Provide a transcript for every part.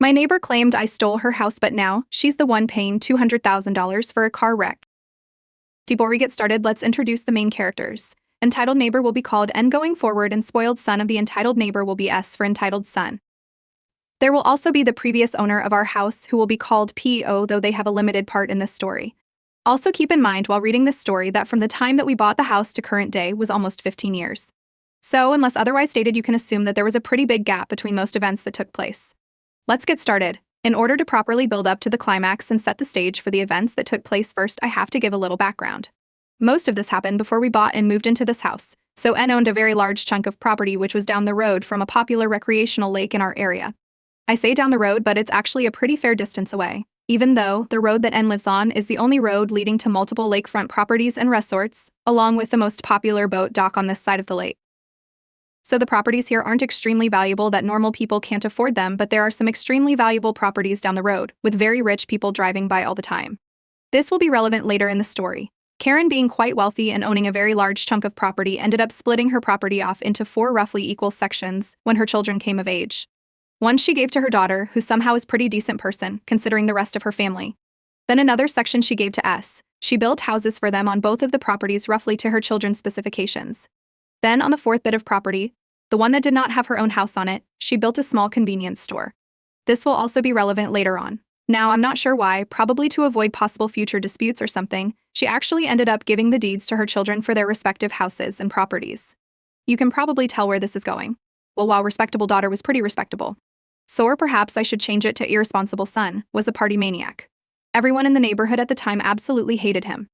My neighbor claimed I stole her house, but now she's the one paying $200,000 for a car wreck. Before we get started, let's introduce the main characters. Entitled neighbor will be called N going forward, and spoiled son of the entitled neighbor will be S for entitled son. There will also be the previous owner of our house, who will be called PO, though they have a limited part in this story. Also keep in mind while reading this story that from the time that we bought the house to current day was almost 15 years. So, unless otherwise stated, you can assume that there was a pretty big gap between most events that took place. Let's get started. In order to properly build up to the climax and set the stage for the events that took place first, I have to give a little background. Most of this happened before we bought and moved into this house, so N owned a very large chunk of property which was down the road from a popular recreational lake in our area. I say down the road, but it's actually a pretty fair distance away, even though the road that N lives on is the only road leading to multiple lakefront properties and resorts, along with the most popular boat dock on this side of the lake. So the properties here aren't extremely valuable that normal people can't afford them, but there are some extremely valuable properties down the road, with very rich people driving by all the time. This will be relevant later in the story. Karen, being quite wealthy and owning a very large chunk of property, ended up splitting her property off into 4 roughly equal sections when her children came of age. One she gave to her daughter, who somehow is a pretty decent person, considering the rest of her family. Then another section she gave to S. She built houses for them on both of the properties roughly to her children's specifications. Then on the 4th bit of property, the one that did not have her own house on it, she built a small convenience store. This will also be relevant later on. Now, I'm not sure why, probably to avoid possible future disputes or something, she actually ended up giving the deeds to her children for their respective houses and properties. You can probably tell where this is going. Well, while respectable daughter was pretty respectable. So, or perhaps I should change it to irresponsible son, was a party maniac. Everyone in the neighborhood at the time absolutely hated him.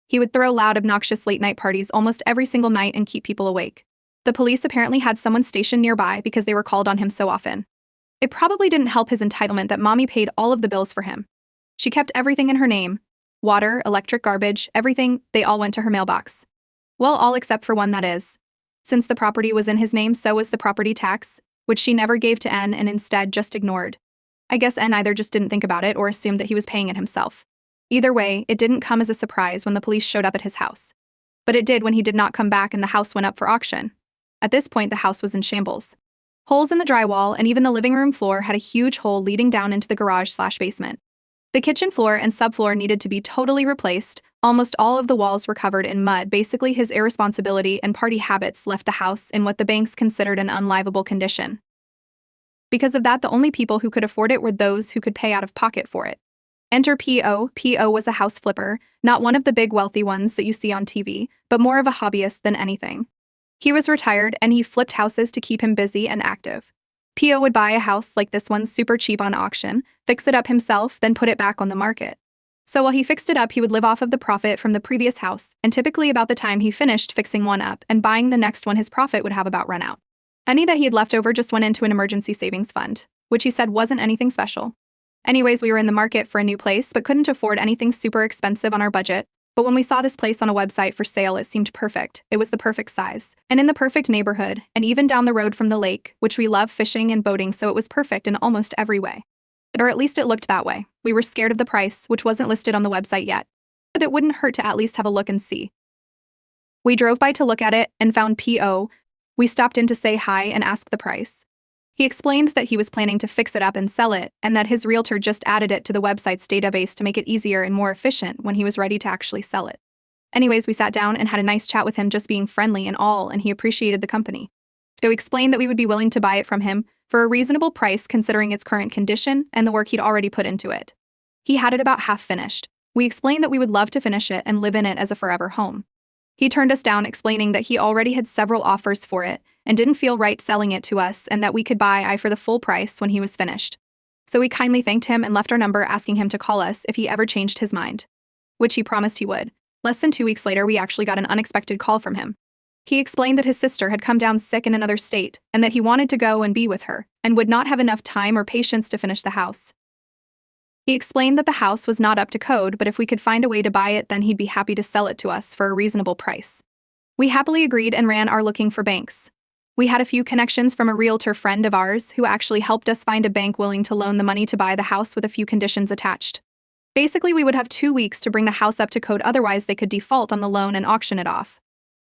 He would throw loud, obnoxious late-night parties almost every single night and keep people awake. The police apparently had someone stationed nearby because they were called on him so often. It probably didn't help his entitlement that Mommy paid all of the bills for him. She kept everything in her name. Water, electric, garbage, everything, they all went to her mailbox. Well, all except for one, that is. Since the property was in his name, so was the property tax, which she never gave to N and instead just ignored. I guess N either just didn't think about it or assumed that he was paying it himself. Either way, it didn't come as a surprise when the police showed up at his house. But it did when he did not come back and the house went up for auction. At this point, the house was in shambles. Holes in the drywall and even the living room floor had a huge hole leading down into the garage/basement. The kitchen floor and subfloor needed to be totally replaced. Almost all of the walls were covered in mud. Basically, his irresponsibility and party habits left the house in what the banks considered an unlivable condition. Because of that, the only people who could afford it were those who could pay out of pocket for it. Enter PO. PO was a house flipper, not one of the big wealthy ones that you see on TV, but more of a hobbyist than anything. He was retired and he flipped houses to keep him busy and active. PO would buy a house like this one super cheap on auction, fix it up himself, then put it back on the market. So while he fixed it up, he would live off of the profit from the previous house, and typically about the time he finished fixing one up and buying the next one, his profit would have about run out. Any that he had left over just went into an emergency savings fund, which he said wasn't anything special. Anyways, we were in the market for a new place, but couldn't afford anything super expensive on our budget. But when we saw this place on a website for sale, it seemed perfect. It was the perfect size, and in the perfect neighborhood, and even down the road from the lake, which we love fishing and boating, so it was perfect in almost every way. Or at least it looked that way. We were scared of the price, which wasn't listed on the website yet. But it wouldn't hurt to at least have a look and see. We drove by to look at it and found PO. We stopped in to say hi and ask the price. He explained that he was planning to fix it up and sell it, and that his realtor just added it to the website's database to make it easier and more efficient when he was ready to actually sell it. Anyways, we sat down and had a nice chat with him, just being friendly and all, and he appreciated the company. So he explained that we would be willing to buy it from him for a reasonable price considering its current condition and the work he'd already put into it. He had it about half finished. We explained that we would love to finish it and live in it as a forever home. He turned us down, explaining that he already had several offers for it and didn't feel right selling it to us, and that we could buy it for the full price when he was finished. So we kindly thanked him and left our number, asking him to call us if he ever changed his mind, which he promised he would. Less than 2 weeks later, we actually got an unexpected call from him. He explained that his sister had come down sick in another state and that he wanted to go and be with her and would not have enough time or patience to finish the house. He explained that the house was not up to code, but if we could find a way to buy it, then he'd be happy to sell it to us for a reasonable price. We happily agreed and ran our looking for banks. We had a few connections from a realtor friend of ours who actually helped us find a bank willing to loan the money to buy the house with a few conditions attached. Basically, we would have 2 weeks to bring the house up to code, otherwise they could default on the loan and auction it off.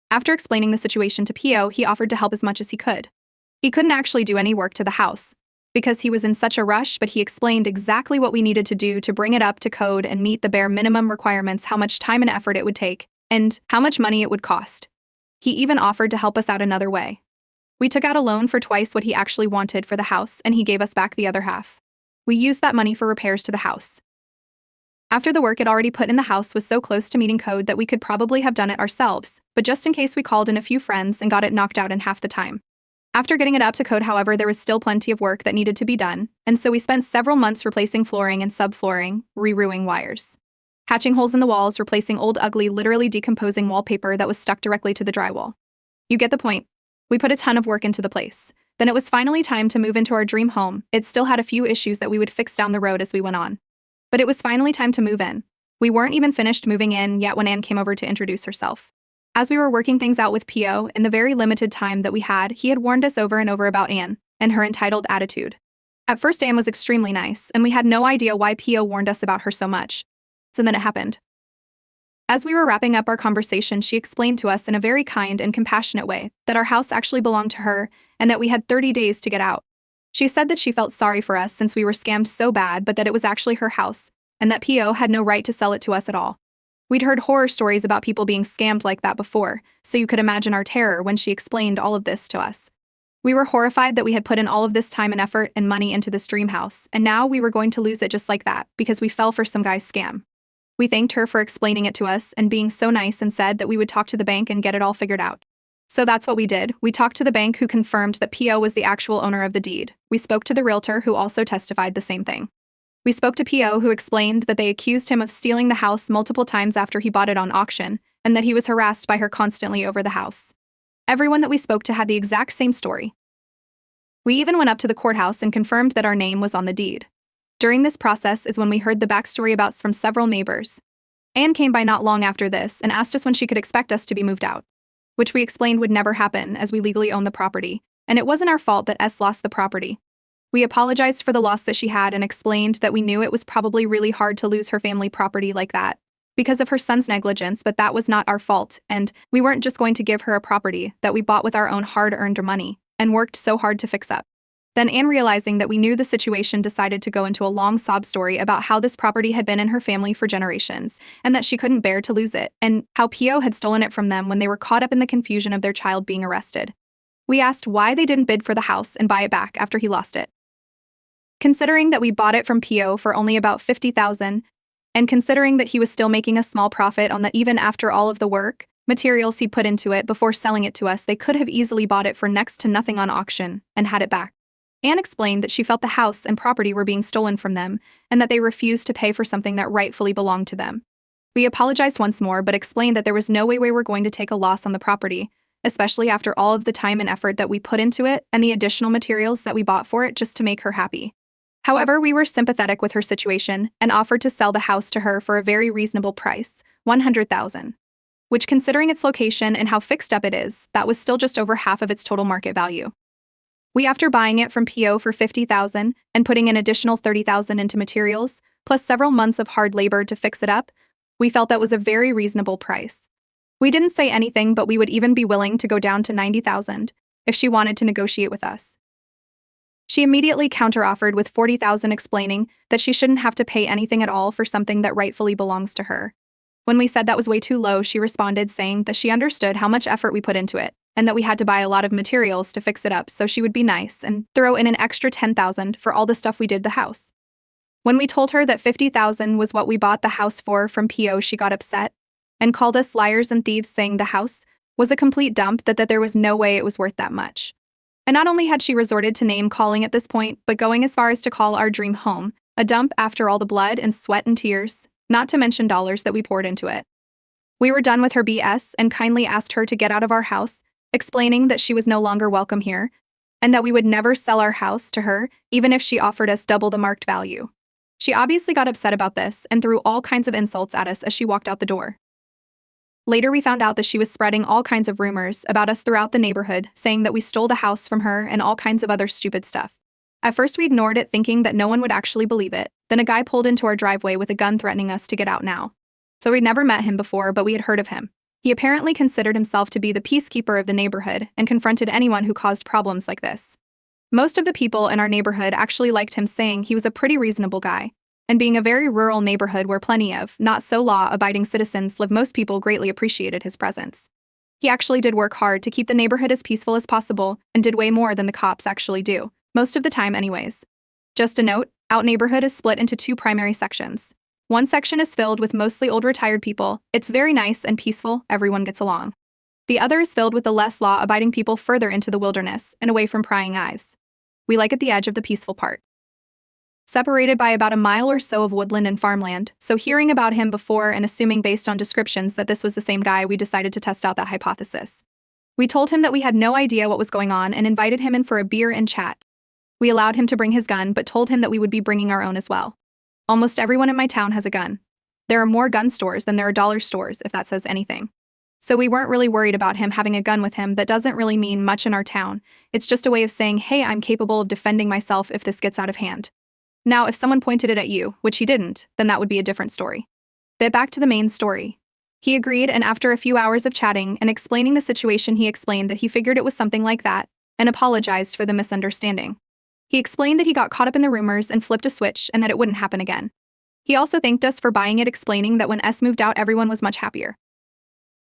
After explaining the situation to PO, he offered to help as much as he could. He couldn't actually do any work to the house, because he was in such a rush, but he explained exactly what we needed to do to bring it up to code and meet the bare minimum requirements, how much time and effort it would take, and how much money it would cost. He even offered to help us out another way. We took out a loan for twice what he actually wanted for the house, and he gave us back the other half. We used that money for repairs to the house. After the work it already put in the house was so close to meeting code that we could probably have done it ourselves, but just in case we called in a few friends and got it knocked out in half the time. After getting it up to code, however, there was still plenty of work that needed to be done, and so we spent several months replacing flooring and subflooring, re-roofing wires, patching holes in the walls, replacing old ugly, literally decomposing wallpaper that was stuck directly to the drywall. You get the point. We put a ton of work into the place. Then it was finally time to move into our dream home. It still had a few issues that we would fix down the road as we went on. But it was finally time to move in. We weren't even finished moving in yet when Anne came over to introduce herself. As we were working things out with P.O. in the very limited time that we had, he had warned us over and over about Anne and her entitled attitude. At first, Anne was extremely nice, and we had no idea why P.O. warned us about her so much. So then it happened. As we were wrapping up our conversation, she explained to us in a very kind and compassionate way that our house actually belonged to her and that we had 30 days to get out. She said that she felt sorry for us since we were scammed so bad, but that it was actually her house and that P.O. had no right to sell it to us at all. We'd heard horror stories about people being scammed like that before, so you could imagine our terror when she explained all of this to us. We were horrified that we had put in all of this time and effort and money into this dream house, and now we were going to lose it just like that because we fell for some guy's scam. We thanked her for explaining it to us and being so nice and said that we would talk to the bank and get it all figured out. So that's what we did. We talked to the bank, who confirmed that P.O. was the actual owner of the deed. We spoke to the realtor, who also testified the same thing. We spoke to P.O., who explained that they accused him of stealing the house multiple times after he bought it on auction, and that he was harassed by her constantly over the house. Everyone that we spoke to had the exact same story. We even went up to the courthouse and confirmed that our name was on the deed. During this process is when we heard the backstory from several neighbors. Anne came by not long after this and asked us when she could expect us to be moved out, which we explained would never happen as we legally own the property, and it wasn't our fault that S lost the property. We apologized for the loss that she had and explained that we knew it was probably really hard to lose her family property like that because of her son's negligence, but that was not our fault, and we weren't just going to give her a property that we bought with our own hard-earned money and worked so hard to fix up. Then Anne, realizing that we knew the situation, decided to go into a long sob story about how this property had been in her family for generations, and that she couldn't bear to lose it, and how P.O. had stolen it from them when they were caught up in the confusion of their child being arrested. We asked why they didn't bid for the house and buy it back after he lost it. Considering that we bought it from P.O. for only about $50,000, and considering that he was still making a small profit on that even after all of the work, materials he put into it before selling it to us, they could have easily bought it for next to nothing on auction and had it back. Anne explained that she felt the house and property were being stolen from them and that they refused to pay for something that rightfully belonged to them. We apologized once more, but explained that there was no way we were going to take a loss on the property, especially after all of the time and effort that we put into it and the additional materials that we bought for it just to make her happy. However, we were sympathetic with her situation and offered to sell the house to her for a very reasonable price, $100,000, which, considering its location and how fixed up it is, that was still just over half of its total market value. After buying it from P.O. for $50,000 and putting an additional $30,000 into materials, plus several months of hard labor to fix it up, we felt that was a very reasonable price. We didn't say anything, but we would even be willing to go down to $90,000 if she wanted to negotiate with us. She immediately counteroffered with $40,000, explaining that she shouldn't have to pay anything at all for something that rightfully belongs to her. When we said that was way too low, she responded saying that she understood how much effort we put into it, and that we had to buy a lot of materials to fix it up, so she would be nice and throw in an extra $10,000 for all the stuff we did the house. When we told her that $50,000 was what we bought the house for from P.O., she got upset and called us liars and thieves, saying the house was a complete dump, that there was no way it was worth that much. And not only had she resorted to name-calling at this point, but going as far as to call our dream home a dump after all the blood and sweat and tears, not to mention dollars that we poured into it. We were done with her BS and kindly asked her to get out of our house, explaining that she was no longer welcome here, and that we would never sell our house to her, even if she offered us double the marked value. She obviously got upset about this and threw all kinds of insults at us as she walked out the door. Later, we found out that she was spreading all kinds of rumors about us throughout the neighborhood, saying that we stole the house from her and all kinds of other stupid stuff. At first, we ignored it, thinking that no one would actually believe it. Then a guy pulled into our driveway with a gun, threatening us to get out now. So we'd never met him before, but we had heard of him. He apparently considered himself to be the peacekeeper of the neighborhood and confronted anyone who caused problems like this. Most of the people in our neighborhood actually liked him, saying he was a pretty reasonable guy. And being a very rural neighborhood where plenty of not-so-law-abiding citizens live, most people greatly appreciated his presence. He actually did work hard to keep the neighborhood as peaceful as possible and did way more than the cops actually do, most of the time anyways. Just a note, Out neighborhood is split into two primary sections. One section is filled with mostly old retired people. It's very nice and peaceful, everyone gets along. The other is filled with the less law-abiding people further into the wilderness and away from prying eyes. We like at the edge of the peaceful part. Separated by about a mile or so of woodland and farmland, so hearing about him before and assuming based on descriptions that this was the same guy, we decided to test out that hypothesis. We told him that we had no idea what was going on and invited him in for a beer and chat. We allowed him to bring his gun, but told him that we would be bringing our own as well. Almost everyone in my town has a gun. There are more gun stores than there are dollar stores, if that says anything. So we weren't really worried about him having a gun with him. That doesn't really mean much in our town. It's just a way of saying, hey, I'm capable of defending myself if this gets out of hand. Now, if someone pointed it at you, which he didn't, then that would be a different story. But back to the main story. He agreed, and after a few hours of chatting and explaining the situation, he explained that he figured it was something like that and apologized for the misunderstanding. He explained that he got caught up in the rumors and flipped a switch and that it wouldn't happen again. He also thanked us for buying it, explaining that when S moved out, everyone was much happier.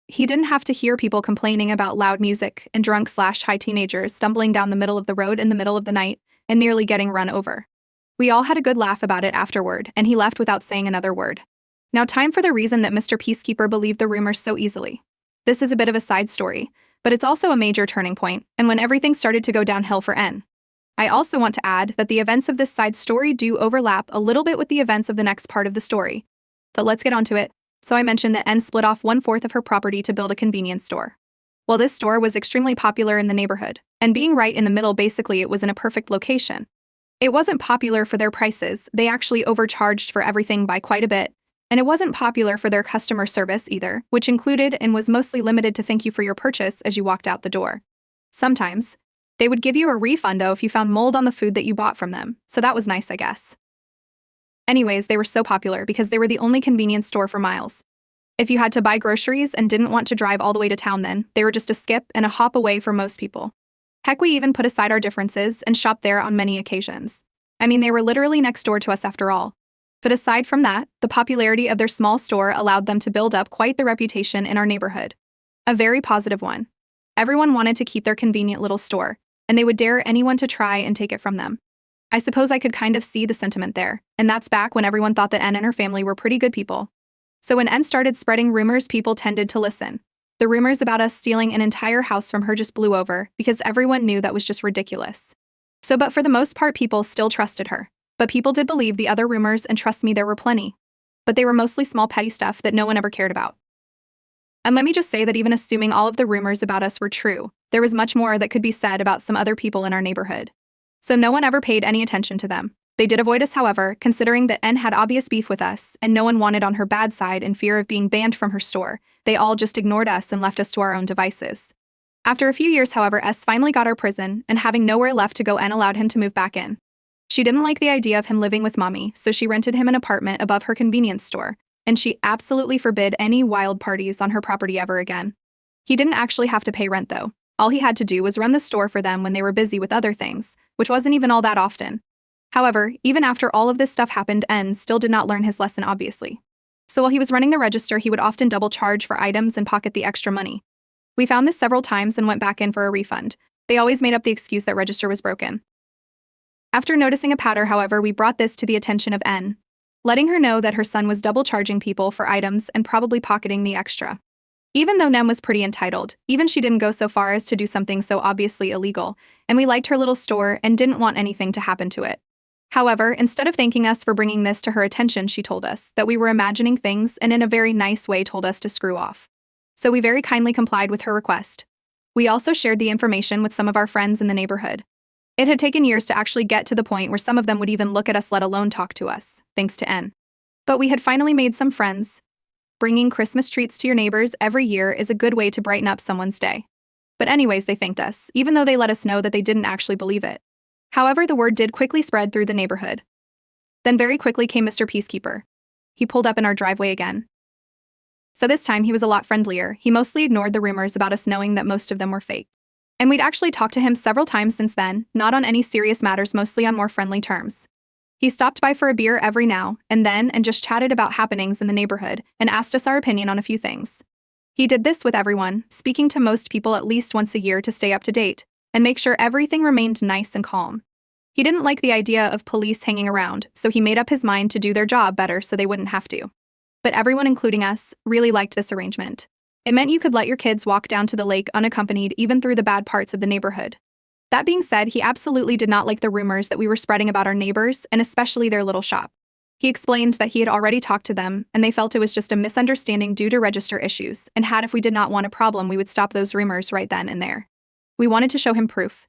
He didn't have to hear people complaining about loud music and drunk/high teenagers stumbling down the middle of the road in the middle of the night and nearly getting run over. We all had a good laugh about it afterward, and he left without saying another word. Now, time for the reason that Mr. Peacekeeper believed the rumors so easily. This is a bit of a side story, but it's also a major turning point, and when everything started to go downhill for N. I also want to add that the events of this side story do overlap a little bit with the events of the next part of the story. So let's get onto it. So I mentioned that N split off 1/4 of her property to build a convenience store. Well, this store was extremely popular in the neighborhood, and being right in the middle, basically it was in a perfect location. It wasn't popular for their prices, they actually overcharged for everything by quite a bit, and it wasn't popular for their customer service either, which included and was mostly limited to thank you for your purchase as you walked out the door. Sometimes, they would give you a refund though if you found mold on the food that you bought from them, so that was nice, I guess. Anyways, they were so popular because they were the only convenience store for miles. If you had to buy groceries and didn't want to drive all the way to town then, they were just a skip and a hop away for most people. Heck, we even put aside our differences and shopped there on many occasions. I mean, they were literally next door to us after all. But aside from that, the popularity of their small store allowed them to build up quite the reputation in our neighborhood. A very positive one. Everyone wanted to keep their convenient little store, and they would dare anyone to try and take it from them. I suppose I could kind of see the sentiment there, and that's back when everyone thought that N and her family were pretty good people. So when N started spreading rumors, people tended to listen. The rumors about us stealing an entire house from her just blew over because everyone knew that was just ridiculous. But for the most part, people still trusted her. But people did believe the other rumors, and trust me, there were plenty. But they were mostly small petty stuff that no one ever cared about. And let me just say that even assuming all of the rumors about us were true, there was much more that could be said about some other people in our neighborhood. So no one ever paid any attention to them. They did avoid us, however, considering that N had obvious beef with us, and no one wanted on her bad side in fear of being banned from her store. They all just ignored us and left us to our own devices. After a few years, however, S finally got our prison, and having nowhere left to go, N allowed him to move back in. She didn't like the idea of him living with mommy, so she rented him an apartment above her convenience store, and she absolutely forbid any wild parties on her property ever again. He didn't actually have to pay rent though. All he had to do was run the store for them when they were busy with other things, which wasn't even all that often. However, even after all of this stuff happened, N still did not learn his lesson, obviously. So while he was running the register, he would often double charge for items and pocket the extra money. We found this several times and went back in for a refund. They always made up the excuse that register was broken. After noticing a pattern, however, we brought this to the attention of N, letting her know that her son was double charging people for items and probably pocketing the extra. Even though Nem was pretty entitled, even she didn't go so far as to do something so obviously illegal, and we liked her little store and didn't want anything to happen to it. However, instead of thanking us for bringing this to her attention, she told us that we were imagining things and in a very nice way told us to screw off. So we very kindly complied with her request. We also shared the information with some of our friends in the neighborhood. It had taken years to actually get to the point where some of them would even look at us, let alone talk to us, thanks to N. But we had finally made some friends. Bringing Christmas treats to your neighbors every year is a good way to brighten up someone's day. But anyways, they thanked us, even though they let us know that they didn't actually believe it. However, the word did quickly spread through the neighborhood. Then very quickly came Mr. Peacekeeper. He pulled up in our driveway again. So this time he was a lot friendlier. He mostly ignored the rumors about us, knowing that most of them were fake. And we'd actually talked to him several times since then, not on any serious matters, mostly on more friendly terms. He stopped by for a beer every now and then and just chatted about happenings in the neighborhood and asked us our opinion on a few things. He did this with everyone, speaking to most people at least once a year to stay up to date and make sure everything remained nice and calm. He didn't like the idea of police hanging around, so he made up his mind to do their job better so they wouldn't have to. But everyone, including us, really liked this arrangement. It meant you could let your kids walk down to the lake unaccompanied even through the bad parts of the neighborhood. That being said, he absolutely did not like the rumors that we were spreading about our neighbors and especially their little shop. He explained that he had already talked to them and they felt it was just a misunderstanding due to register issues and had if we did not want a problem we would stop those rumors right then and there. We wanted to show him proof.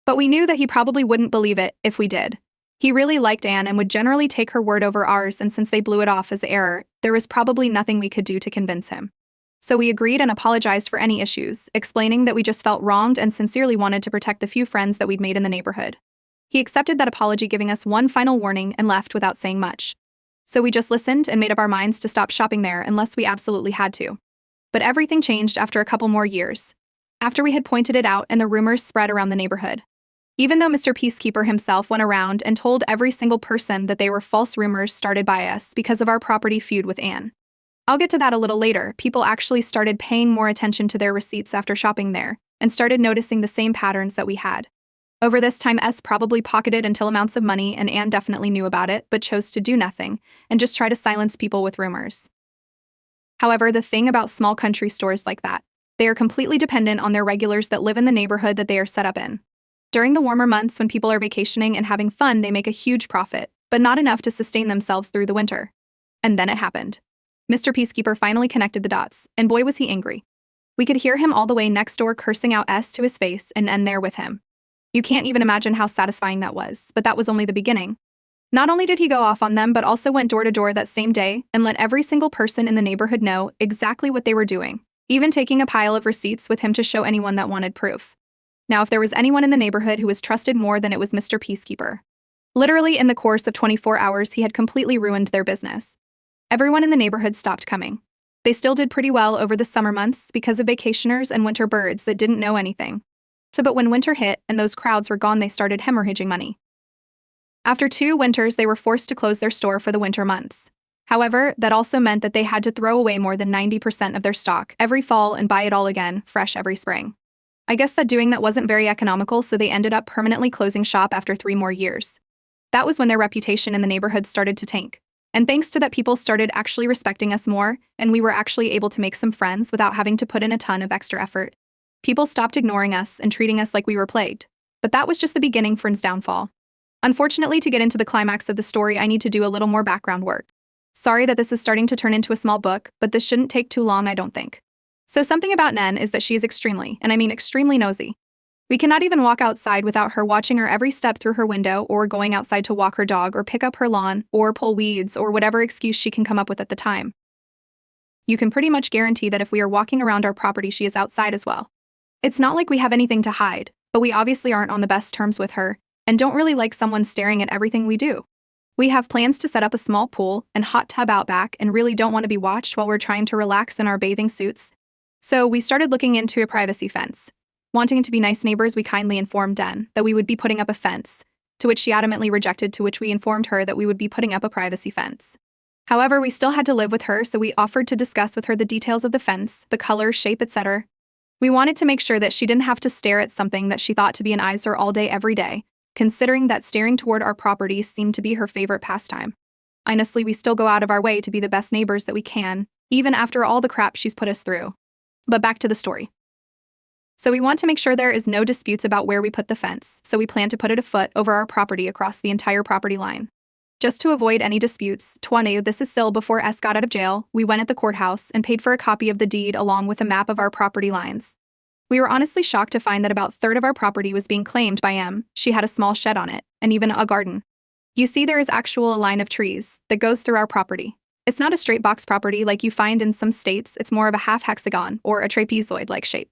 But we knew that he probably wouldn't believe it if we did. He really liked Anne and would generally take her word over ours, and since they blew it off as error, there was probably nothing we could do to convince him. So we agreed and apologized for any issues, explaining that we just felt wronged and sincerely wanted to protect the few friends that we'd made in the neighborhood. He accepted that apology, giving us one final warning, and left without saying much. So we just listened and made up our minds to stop shopping there unless we absolutely had to. But everything changed after a couple more years, after we had pointed it out and the rumors spread around the neighborhood. Even though Mr. Peacekeeper himself went around and told every single person that they were false rumors started by us because of our property feud with Anne. I'll get to that a little later. People actually started paying more attention to their receipts after shopping there and started noticing the same patterns that we had. Over this time, S probably pocketed until amounts of money, and Anne definitely knew about it but chose to do nothing and just try to silence people with rumors. However, the thing about small country stores like that, they are completely dependent on their regulars that live in the neighborhood that they are set up in. During the warmer months when people are vacationing and having fun, they make a huge profit, but not enough to sustain themselves through the winter. And then it happened. Mr. Peacekeeper finally connected the dots, and boy was he angry. We could hear him all the way next door cursing out S to his face and N there with him. You can't even imagine how satisfying that was, but that was only the beginning. Not only did he go off on them, but also went door to door that same day and let every single person in the neighborhood know exactly what they were doing, even taking a pile of receipts with him to show anyone that wanted proof. Now, if there was anyone in the neighborhood who was trusted more, then it was Mr. Peacekeeper. Literally, in the course of 24 hours, he had completely ruined their business. Everyone in the neighborhood stopped coming. They still did pretty well over the summer months because of vacationers and winter birds that didn't know anything. But when winter hit and those crowds were gone, they started hemorrhaging money. After 2 winters, they were forced to close their store for the winter months. However, that also meant that they had to throw away more than 90% of their stock every fall and buy it all again, fresh every spring. I guess that doing that wasn't very economical, so they ended up permanently closing shop after 3 more years. That was when their reputation in the neighborhood started to tank. And thanks to that, people started actually respecting us more, and we were actually able to make some friends without having to put in a ton of extra effort. People stopped ignoring us and treating us like we were plagued. But that was just the beginning for N's downfall. Unfortunately, to get into the climax of the story, I need to do a little more background work. Sorry that this is starting to turn into a small book, but this shouldn't take too long, I don't think. So something about Nen is that she is extremely, and I mean extremely nosy. We cannot even walk outside without her watching her every step through her window, or going outside to walk her dog or pick up her lawn or pull weeds or whatever excuse she can come up with at the time. You can pretty much guarantee that if we are walking around our property, she is outside as well. It's not like we have anything to hide, but we obviously aren't on the best terms with her and don't really like someone staring at everything we do. We have plans to set up a small pool and hot tub out back and really don't want to be watched while we're trying to relax in our bathing suits. So we started looking into a privacy fence. Wanting to be nice neighbors, we kindly informed Den that we would be putting up a fence, to which she adamantly rejected, to which we informed her that we would be putting up a privacy fence. However, we still had to live with her, so we offered to discuss with her the details of the fence, the color, shape, etc. We wanted to make sure that she didn't have to stare at something that she thought to be an eyesore all day every day, considering that staring toward our property seemed to be her favorite pastime. Honestly, we still go out of our way to be the best neighbors that we can, even after all the crap she's put us through. But back to the story. So we want to make sure there is no disputes about where we put the fence, so we plan to put it a foot over our property across the entire property line. Just to avoid any disputes, this is still before S got out of jail, we went at the courthouse and paid for a copy of the deed along with a map of our property lines. We were honestly shocked to find that about a third of our property was being claimed by M. She had a small shed on it, and even a garden. You see, there is actual line of trees that goes through our property. It's not a straight box property like you find in some states, it's more of a half hexagon or a trapezoid-like shape.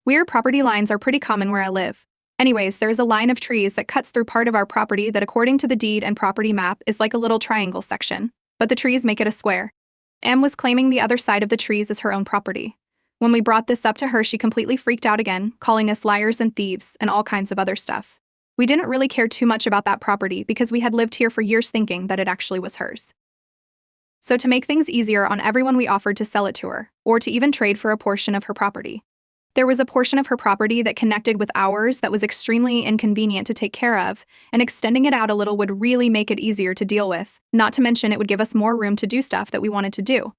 Weird property lines are pretty common where I live. Anyways, there is a line of trees that cuts through part of our property that, according to the deed and property map, is like a little triangle section, but the trees make it a square. M was claiming the other side of the trees as her own property. When we brought this up to her, she completely freaked out again, calling us liars and thieves and all kinds of other stuff. We didn't really care too much about that property because we had lived here for years thinking that it actually was hers. So to make things easier on everyone, we offered to sell it to her, or to even trade for a portion of her property. There was a portion of her property that connected with ours that was extremely inconvenient to take care of, and extending it out a little would really make it easier to deal with, not to mention it would give us more room to do stuff that we wanted to do.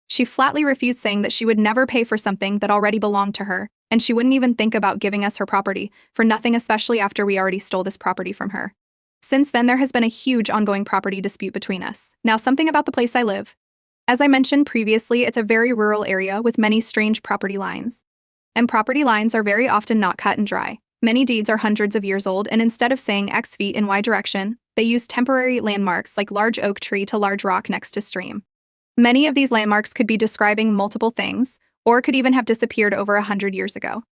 She flatly refused, saying that she would never pay for something that already belonged to her, and she wouldn't even think about giving us her property for nothing, especially after we already stole this property from her. Since then, there has been a huge ongoing property dispute between us. Now, something about the place I live. As I mentioned previously, it's a very rural area with many strange property lines. And property lines are very often not cut and dry. Many deeds are hundreds of years old, and instead of saying X feet in Y direction, they use temporary landmarks like large oak tree to large rock next to stream. Many of these landmarks could be describing multiple things, or could even have disappeared over 100 years ago.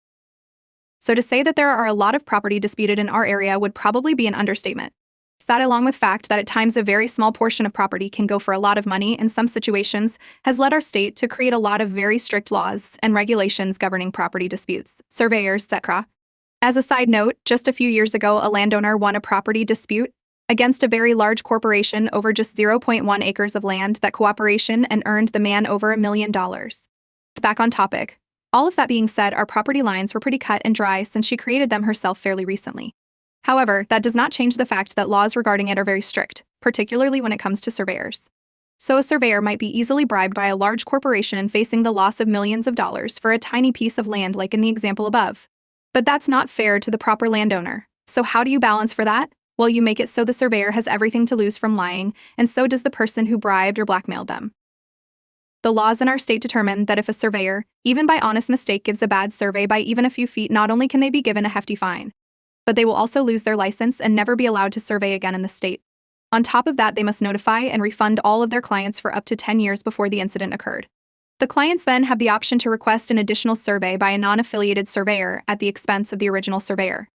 So to say that there are a lot of property disputed in our area would probably be an understatement. That, along with fact that at times a very small portion of property can go for a lot of money in some situations, has led our state to create a lot of very strict laws and regulations governing property disputes, surveyors, etc. As a side note, just a few years ago, a landowner won a property dispute against a very large corporation over just 0.1 acres of land, that cooperation, and earned the man over $1 million. Back on topic. All of that being said, our property lines were pretty cut and dry since she created them herself fairly recently. However, that does not change the fact that laws regarding it are very strict, particularly when it comes to surveyors. So a surveyor might be easily bribed by a large corporation and facing the loss of millions of dollars for a tiny piece of land like in the example above. But that's not fair to the proper landowner. So how do you balance for that? Well, you make it so the surveyor has everything to lose from lying, and so does the person who bribed or blackmailed them. The laws in our state determine that if a surveyor, even by honest mistake, gives a bad survey by even a few feet, not only can they be given a hefty fine, but they will also lose their license and never be allowed to survey again in the state. On top of that, they must notify and refund all of their clients for up to 10 years before the incident occurred. The clients then have the option to request an additional survey by a non-affiliated surveyor at the expense of the original surveyor.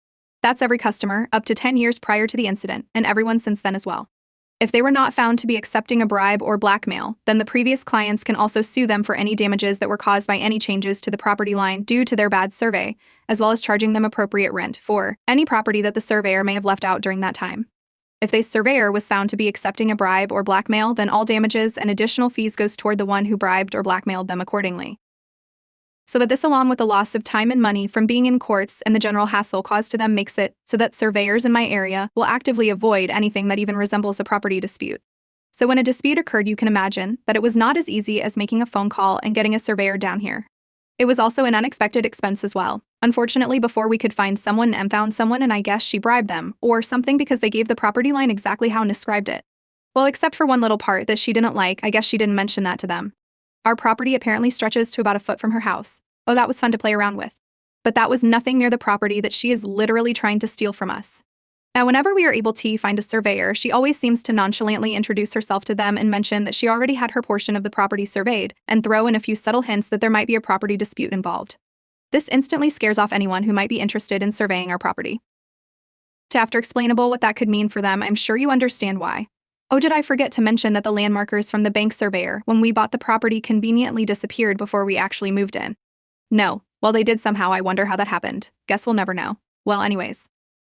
That's every customer, up to 10 years prior to the incident, and everyone since then as well. If they were not found to be accepting a bribe or blackmail, then the previous clients can also sue them for any damages that were caused by any changes to the property line due to their bad survey, as well as charging them appropriate rent for any property that the surveyor may have left out during that time. If the surveyor was found to be accepting a bribe or blackmail, then all damages and additional fees goes toward the one who bribed or blackmailed them accordingly. So that this, along with the loss of time and money from being in courts and the general hassle caused to them, makes it so that surveyors in my area will actively avoid anything that even resembles a property dispute. So when a dispute occurred, you can imagine that it was not as easy as making a phone call and getting a surveyor down here. It was also an unexpected expense as well. Unfortunately, before we could find someone and found someone, and I guess she bribed them, or something, because they gave the property line exactly how I described it. Well, except for one little part that she didn't like. I guess she didn't mention that to them. Our property apparently stretches to about a foot from her house. Oh, that was fun to play around with. But that was nothing near the property that she is literally trying to steal from us. Now, whenever we are able to find a surveyor, she always seems to nonchalantly introduce herself to them and mention that she already had her portion of the property surveyed, and throw in a few subtle hints that there might be a property dispute involved. This instantly scares off anyone who might be interested in surveying our property. To after explainable what that could mean for them, I'm sure you understand why. Oh, did I forget to mention that the landmarkers from the bank surveyor when we bought the property conveniently disappeared before we actually moved in? No. Well, they did somehow. I wonder how that happened. Guess we'll never know. Well, anyways.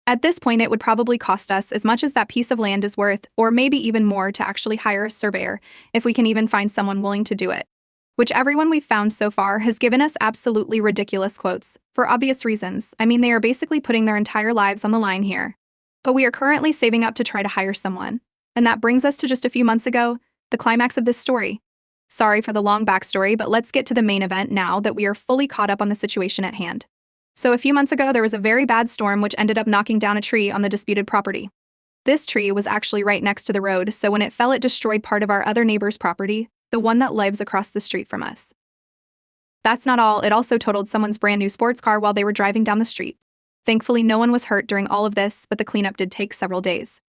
At this point, it would probably cost us as much as that piece of land is worth, or maybe even more, to actually hire a surveyor, if we can even find someone willing to do it. Which everyone we've found so far has given us absolutely ridiculous quotes, for obvious reasons. I mean, they are basically putting their entire lives on the line here. But we are currently saving up to try to hire someone. And that brings us to just a few months ago, the climax of this story. Sorry for the long backstory, but let's get to the main event now that we are fully caught up on the situation at hand. So a few months ago, there was a very bad storm which ended up knocking down a tree on the disputed property. This tree was actually right next to the road, so when it fell, it destroyed part of our other neighbor's property, the one that lives across the street from us. That's not all, it also totaled someone's brand new sports car while they were driving down the street. Thankfully, no one was hurt during all of this, but the cleanup did take several days.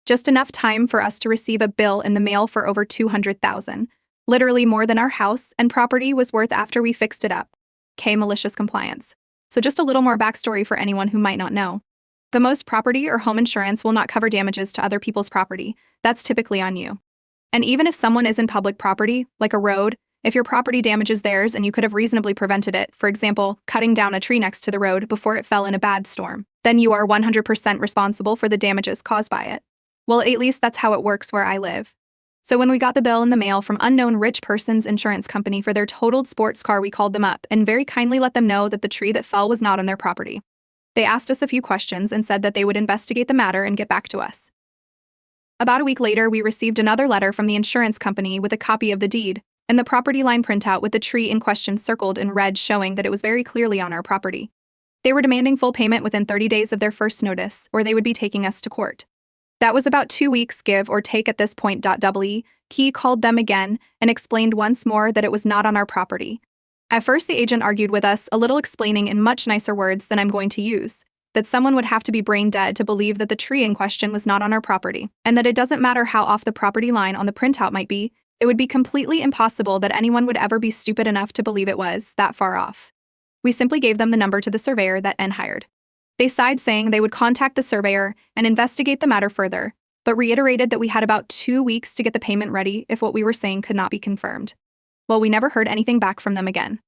Just enough time for us to receive a bill in the mail for over $200,000, literally more than our house and property was worth after we fixed it up. Malicious compliance. So just a little more backstory for anyone who might not know. The most property or home insurance will not cover damages to other people's property. That's typically on you. And even if someone is in public property, like a road, If your property damages theirs and you could have reasonably prevented it, for example, cutting down a tree next to the road before it fell in a bad storm, then you are 100% responsible for the damages caused by it. Well, at least that's how it works where I live. So when we got the bill in the mail from unknown rich person's insurance company for their totaled sports car, we called them up and very kindly let them know that the tree that fell was not on their property. They asked us a few questions and said that they would investigate the matter and get back to us. About a week later, we received another letter from the insurance company with a copy of the deed and the property line printout with the tree in question circled in red, showing that it was very clearly on our property. They were demanding full payment within 30 days of their first notice, or they would be taking us to court. That was about 2 weeks, give or take at this point. Key called them again and explained once more that it was not on our property. At first, the agent argued with us, a little explaining in much nicer words than I'm going to use, that someone would have to be brain dead to believe that the tree in question was not on our property, and that it doesn't matter how off the property line on the printout might be, it would be completely impossible that anyone would ever be stupid enough to believe it was that far off. We simply gave them the number to the surveyor that N hired. They sighed, saying they would contact the surveyor and investigate the matter further, but reiterated that we had about 2 weeks to get the payment ready if what we were saying could not be confirmed. Well, we never heard anything back from them again.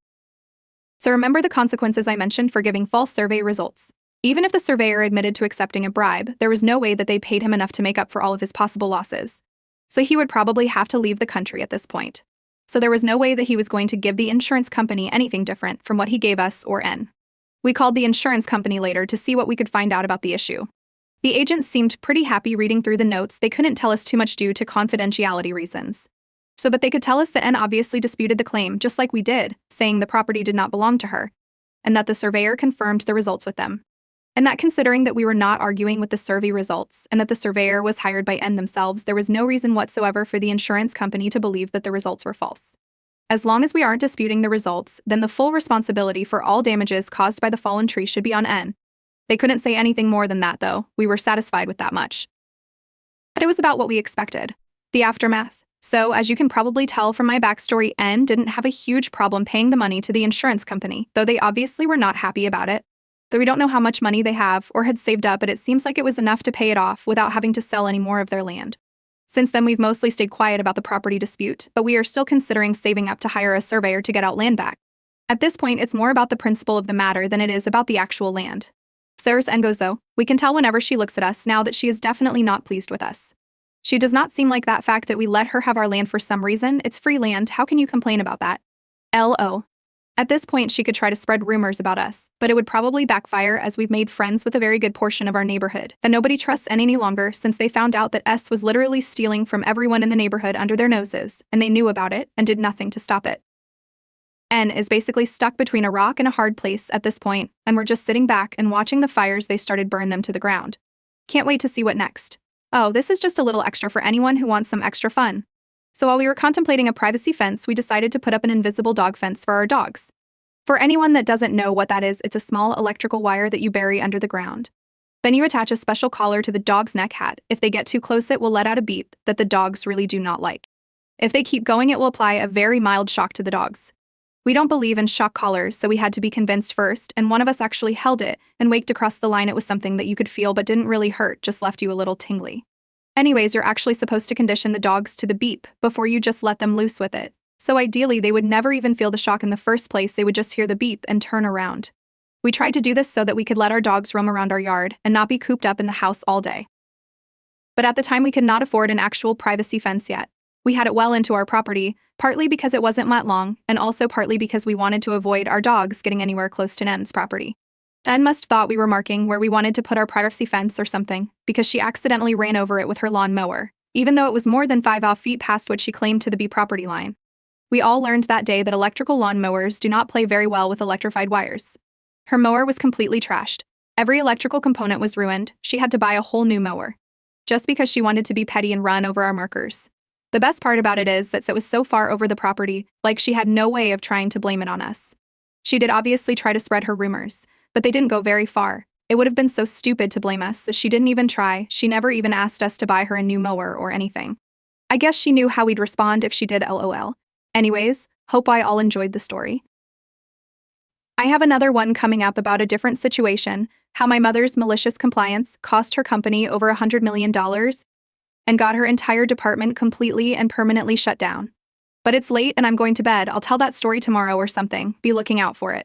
So remember the consequences I mentioned for giving false survey results. Even if the surveyor admitted to accepting a bribe, there was no way that they paid him enough to make up for all of his possible losses. So he would probably have to leave the country at this point. So there was no way that he was going to give the insurance company anything different from what he gave us or N. We called the insurance company later to see what we could find out about the issue. The agents seemed pretty happy reading through the notes. They couldn't tell us too much due to confidentiality reasons. But they could tell us that N obviously disputed the claim, just like we did, saying the property did not belong to her, and that the surveyor confirmed the results with them. And that considering that we were not arguing with the survey results, and that the surveyor was hired by N themselves, there was no reason whatsoever for the insurance company to believe that the results were false. As long as we aren't disputing the results, then the full responsibility for all damages caused by the fallen tree should be on N. They couldn't say anything more than that, though. We were satisfied with that much. But it was about what we expected. The aftermath. So, as you can probably tell from my backstory, N didn't have a huge problem paying the money to the insurance company, though they obviously were not happy about it. Though we don't know how much money they have or had saved up, but it seems like it was enough to pay it off without having to sell any more of their land. Since then, we've mostly stayed quiet about the property dispute, but we are still considering saving up to hire a surveyor to get our land back. At this point, it's more about the principle of the matter than it is about the actual land. Sarah's N goes, though, we can tell whenever she looks at us now that she is definitely not pleased with us. She does not seem like that fact that we let her have our land for some reason. It's free land. How can you complain about that? LO. At this point, she could try to spread rumors about us, but it would probably backfire as we've made friends with a very good portion of our neighborhood, and nobody trusts N any longer since they found out that S was literally stealing from everyone in the neighborhood under their noses, and they knew about it and did nothing to stop it. N is basically stuck between a rock and a hard place at this point, and we're just sitting back and watching the fires they started burn them to the ground. Can't wait to see what next. Oh, this is just a little extra for anyone who wants some extra fun. So while we were contemplating a privacy fence, we decided to put up an invisible dog fence for our dogs. For anyone that doesn't know what that is, it's a small electrical wire that you bury under the ground. Then you attach a special collar to the dog's neck hat. If they get too close, it will let out a beep that the dogs really do not like. If they keep going, it will apply a very mild shock to the dogs. We don't believe in shock collars, so we had to be convinced first, and one of us actually held it and waked across the line. It was something that you could feel but didn't really hurt, just left you a little tingly. Anyways, you're actually supposed to condition the dogs to the beep before you just let them loose with it. So ideally, they would never even feel the shock in the first place. They would just hear the beep and turn around. We tried to do this so that we could let our dogs roam around our yard and not be cooped up in the house all day. But at the time, we could not afford an actual privacy fence yet. We had it well into our property, partly because it wasn't that long, and also partly because we wanted to avoid our dogs getting anywhere close to Nen's property. N must thought we were marking where we wanted to put our privacy fence or something, because she accidentally ran over it with her lawn mower, even though it was more than 5 feet past what she claimed to be property line. We all learned that day that electrical lawn mowers do not play very well with electrified wires. Her mower was completely trashed. Every electrical component was ruined. She had to buy a whole new mower, just because she wanted to be petty and run over our markers. The best part about it is that it was so far over the property, like she had no way of trying to blame it on us. She did obviously try to spread her rumors, but they didn't go very far. It would have been so stupid to blame us that she didn't even try. She never even asked us to buy her a new mower or anything. I guess she knew how we'd respond if she did, LOL. Anyways, hope I all enjoyed the story. I have another one coming up about a different situation, how my mother's malicious compliance cost her company over $100 million and got her entire department completely and permanently shut down. But it's late and I'm going to bed. I'll tell that story tomorrow or something. Be looking out for it.